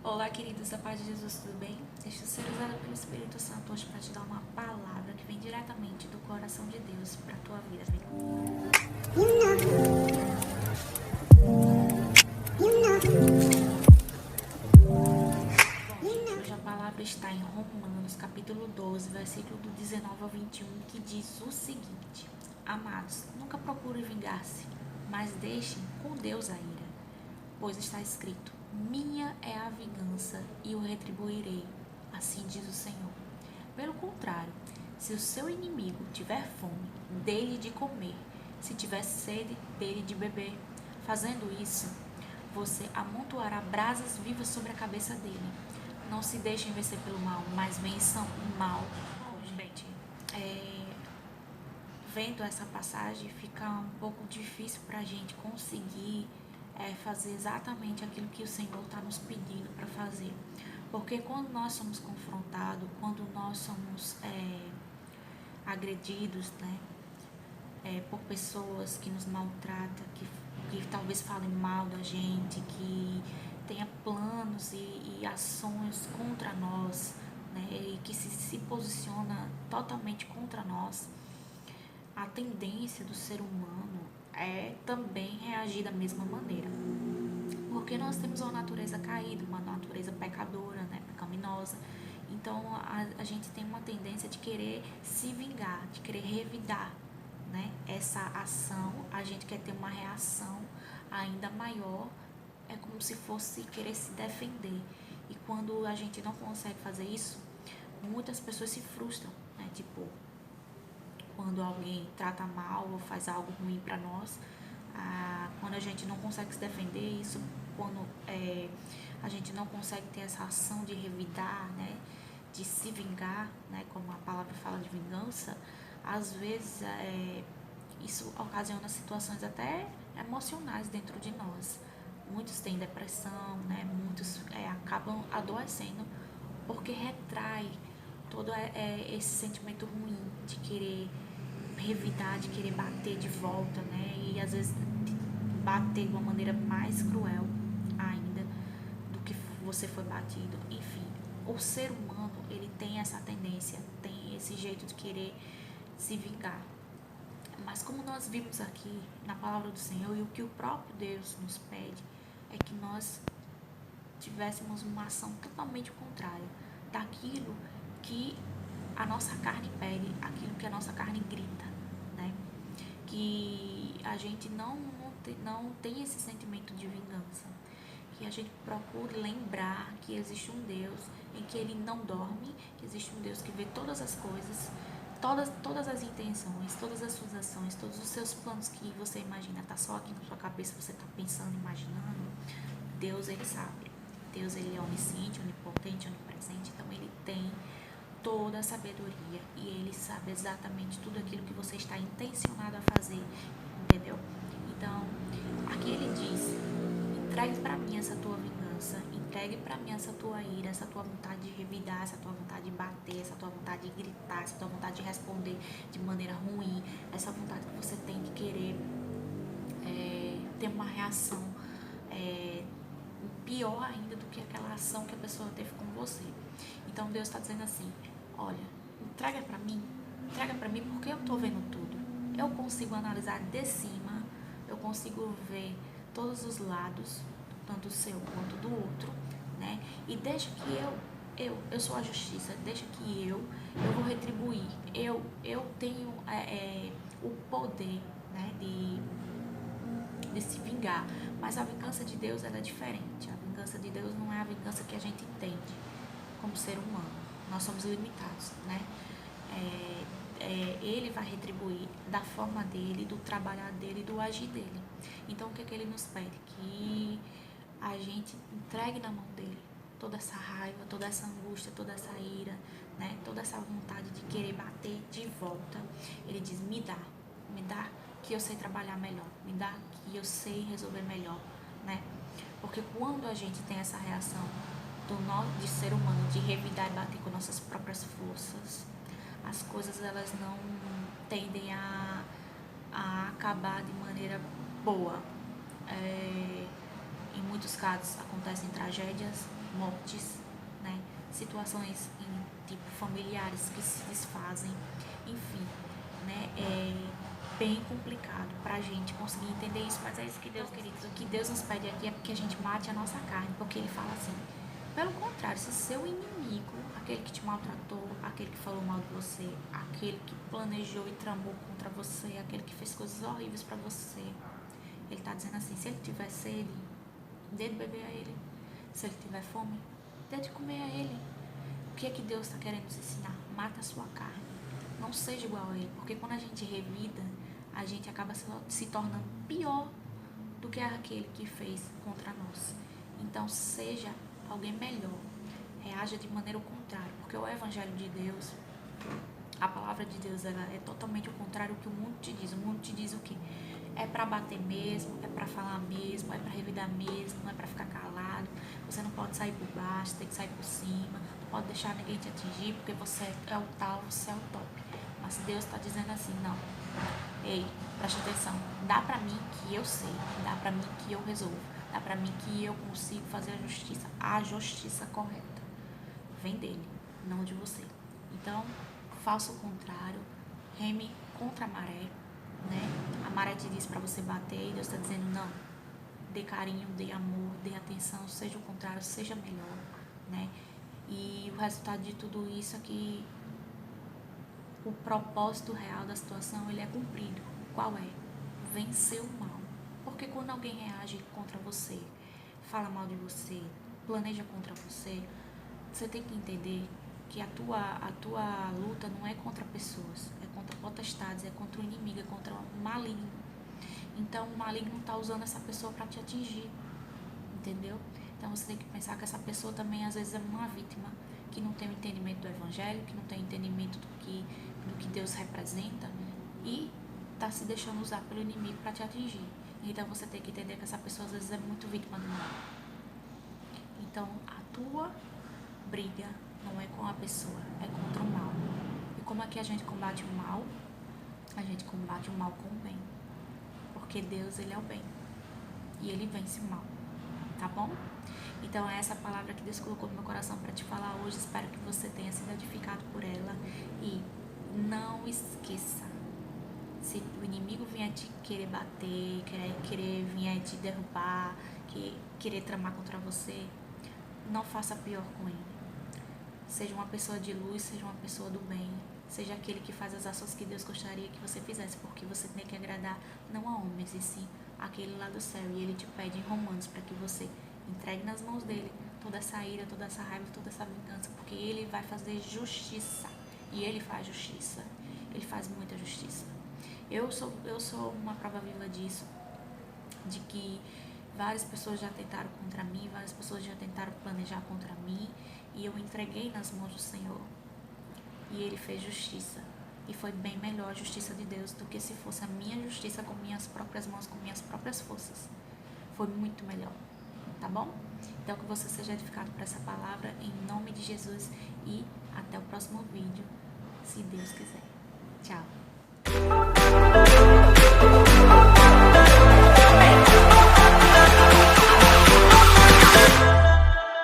Olá, queridos da paz de Jesus, tudo bem? Deixa eu ser usada pelo Espírito Santo hoje para te dar uma palavra que vem diretamente do coração de Deus para a tua vida. Bom, gente, hoje a palavra está em Romanos, capítulo 12, versículo do 19 ao 21, que diz o seguinte: Amados, nunca procurem vingar-se, mas deixem com Deus a ira, pois está escrito: minha é a vingança e o retribuirei, assim diz o Senhor. Pelo contrário, se o seu inimigo tiver fome, dê-lhe de comer, se tiver sede, dê-lhe de beber. Fazendo isso, você amontoará brasas vivas sobre a cabeça dele. Não se deixem vencer pelo mal, mas vençam o mal. Gente, vendo essa passagem, fica um pouco difícil para a gente conseguir fazer exatamente aquilo que o Senhor está nos pedindo para fazer. Porque quando nós somos confrontados, quando nós somos agredidos, né, por pessoas que nos maltratam, que talvez falem mal da gente, que tenha planos e ações contra nós, né, e que se posiciona totalmente contra nós, a tendência do ser humano é também reagir da mesma maneira. Porque nós temos uma natureza caída, uma natureza pecadora, né, pecaminosa. Então a gente tem uma tendência de querer se vingar, de querer revidar, né, essa ação. A gente quer ter uma reação ainda maior, é como se fosse querer se defender. E quando a gente não consegue fazer isso, muitas pessoas se frustram, né, tipo, quando alguém trata mal ou faz algo ruim para nós, quando a gente não consegue se defender, isso quando a gente não consegue ter essa ação de revidar, né, de se vingar, né, como a palavra fala de vingança, às vezes isso ocasiona situações até emocionais dentro de nós. Muitos têm depressão, né, muitos acabam adoecendo porque retrai todo esse sentimento ruim de querer revidar, de querer bater de volta, né? E às vezes bater de uma maneira mais cruel ainda do que você foi batido. Enfim, o ser humano, ele tem essa tendência, tem esse jeito de querer se vingar. Mas como nós vimos aqui na palavra do Senhor, e o que o próprio Deus nos pede é que nós tivéssemos uma ação totalmente contrária daquilo que a nossa carne pede, aquilo que a nossa carne grita, né? Que a gente não tem esse sentimento de vingança, que a gente procure lembrar que existe um Deus em que Ele não dorme, que existe um Deus que vê todas as coisas, todas as intenções, todas as suas ações, todos os seus planos que você imagina, tá só aqui na sua cabeça, você tá pensando, imaginando. Deus, Ele sabe. Deus, Ele é onisciente, onipotente, onipresente, então Ele tem toda a sabedoria e Ele sabe exatamente tudo aquilo que você está intencionado a fazer, entendeu? Então, aqui Ele diz: entregue para mim essa tua vingança, entregue para mim essa tua ira, essa tua vontade de revidar, essa tua vontade de bater, essa tua vontade de gritar, essa tua vontade de responder de maneira ruim, essa vontade que você tem de querer ter uma reação pior ainda do que aquela ação que a pessoa teve com você. Então Deus está dizendo assim: olha, entrega para mim porque eu estou vendo tudo. Eu consigo analisar de cima, eu consigo ver todos os lados, tanto o seu quanto do outro, né? E deixa que eu sou a justiça, deixa que eu vou retribuir. Eu tenho o poder, né, de se vingar. Mas a vingança de Deus, ela é diferente. A vingança de Deus não é a vingança que a gente entende como ser humano. Nós somos limitados, né? Ele vai retribuir da forma dele, do trabalhar dele, do agir dele. Então, o que é que ele nos pede? Que a gente entregue na mão dele toda essa raiva, toda essa angústia, toda essa ira, né? Toda essa vontade de querer bater de volta. Ele diz: me dá que eu sei trabalhar melhor, me dá que eu sei resolver melhor, né? Porque quando a gente tem essa reação de ser humano, de revidar e bater com nossas próprias forças, as coisas elas não tendem a acabar de maneira boa. Em muitos casos acontecem tragédias, mortes, né? Situações tipo familiares que se desfazem, enfim, né? É bem complicado pra gente conseguir entender isso, mas é isso que Deus, queridos, o que Deus nos pede aqui é porque a gente mate a nossa carne, porque Ele fala assim, pelo contrário, se seu inimigo, aquele que te maltratou, aquele que falou mal de você, aquele que planejou e tramou contra você, aquele que fez coisas horríveis pra você, Ele tá dizendo assim, se ele tiver sede, dê de beber a ele. Se ele tiver fome, dê de comer a ele. O que é que Deus está querendo nos ensinar? Mata a sua carne. Não seja igual a ele, porque quando a gente revida, a gente acaba se tornando pior do que aquele que fez contra nós. Então, seja alguém melhor. Reaja de maneira ao contrário, porque o Evangelho de Deus, a palavra de Deus, ela é totalmente o contrário do que o mundo te diz. O mundo te diz o quê? É pra bater mesmo, é pra falar mesmo, é pra revidar mesmo, não é pra ficar calado. Você não pode sair por baixo, tem que sair por cima. Não pode deixar ninguém te atingir, porque você é o tal, você é o top. Mas Deus tá dizendo assim, não. Ei, preste atenção. Dá pra mim que eu sei, dá pra mim que eu resolvo, dá pra mim que eu consigo fazer a justiça correta. Vem dele, não de você. Então, faça o contrário, reme contra a maré, né? A maré te diz para você bater e Deus está dizendo não. Dê carinho, dê amor, dê atenção, seja o contrário, seja melhor, né? E o resultado de tudo isso é que o propósito real da situação ele é cumprido. Qual é? Vencer o mal. Porque quando alguém reage contra você, fala mal de você, planeja contra você, você tem que entender que a tua luta não é contra pessoas, é contra potestades, é contra o inimigo, é contra o maligno. Então o maligno está usando essa pessoa para te atingir, entendeu? Então você tem que pensar que essa pessoa também às vezes é uma vítima que não tem o entendimento do evangelho, que não tem o entendimento do que Deus representa e está se deixando usar pelo inimigo para te atingir. Então você tem que entender que essa pessoa às vezes é muito vítima do mal. Então a tua briga não é com a pessoa, é contra o mal. E como é que a gente combate o mal? A gente combate o mal com o bem. Porque Deus, Ele é o bem. E Ele vence o mal. Tá bom? Então é essa palavra que Deus colocou no meu coração para te falar hoje. Espero que você tenha sido edificado por ela. E não esqueça, se o inimigo vier te querer bater, querer vir te derrubar, querer tramar contra você, não faça pior com ele. Seja uma pessoa de luz, seja uma pessoa do bem, seja aquele que faz as ações que Deus gostaria que você fizesse, porque você tem que agradar não a homens, e sim aquele lá do céu. E Ele te pede em Romanos para que você entregue nas mãos dele toda essa ira, toda essa raiva, toda essa vingança, porque Ele vai fazer justiça. E Ele faz justiça. Ele faz muita justiça. Eu sou uma prova viva disso, de que várias pessoas já tentaram contra mim, várias pessoas já tentaram planejar contra mim, e eu entreguei nas mãos do Senhor. E Ele fez justiça. E foi bem melhor a justiça de Deus do que se fosse a minha justiça com minhas próprias mãos, com minhas próprias forças. Foi muito melhor. Tá bom? Então que você seja edificado por essa palavra em nome de Jesus e até o próximo vídeo, se Deus quiser. Tchau!